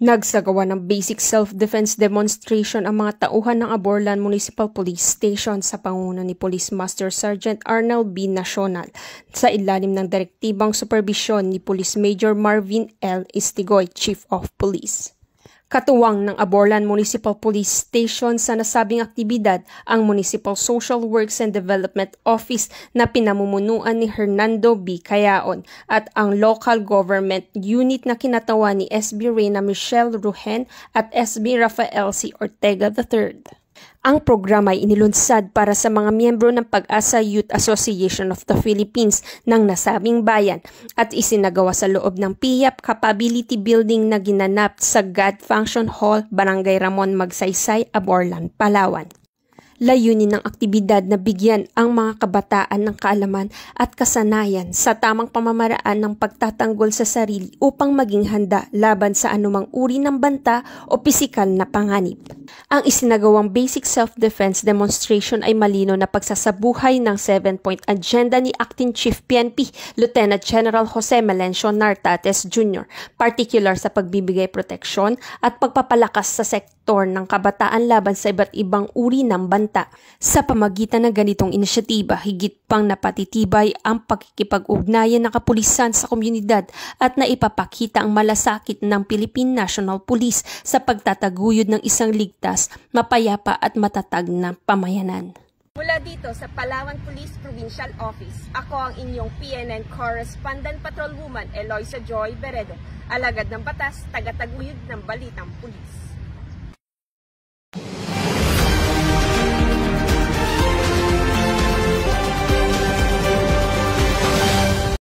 Nagsagawa ng basic self-defense demonstration ang mga tauhan ng Aborlan Municipal Police Station sa panguna ni Police Master Sergeant Arnel B. Nacional sa ilalim ng direktibang superbisyon ni Police Major Marvin L. Istigoy, Chief of Police. Katuwang ng Aborlan Municipal Police Station sa nasabing aktibidad ang Municipal Social Works and Development Office na pinamumunuan ni Hernando B. Cayaon at ang Local Government Unit na kinatawan ni SB Reyna Michelle Ruhen at SB Rafael C. Ortega III. Ang programa ay inilunsad para sa mga miyembro ng Pag-asa Youth Association of the Philippines ng nasabing bayan at isinagawa sa loob ng PIAP Capability Building na ginanap sa God Function Hall, Barangay Ramon Magsaysay, Aborlan, Palawan. Layunin ng aktibidad na bigyan ang mga kabataan ng kaalaman at kasanayan sa tamang pamamaraan ng pagtatanggol sa sarili upang maging handa laban sa anumang uri ng banta o pisikal na panganib. Ang isinagawang basic self-defense demonstration ay malino na pagsasabuhay ng 7-point agenda ni Acting Chief PNP, Lieutenant General Jose Melencio Nartates Jr., particular sa pagbibigay proteksyon at pagpapalakas sa sektor ng kabataan laban sa iba't ibang uri ng banta. Sa pamagitan ng ganitong inisyatiba, higit pang napatitibay ang pakikipag-ugnayan ng kapulisan sa komunidad at naipapakita ang malasakit ng Philippine National Police sa pagtataguyod ng isang ligtas, mapayapa at matatag na pamayanan. Mula dito sa Palawan Police Provincial Office, ako ang inyong PNN Correspondent Patrolwoman Eloisa Joy Beredo, alagad ng batas, tagataguyod ng Balitang Pulis.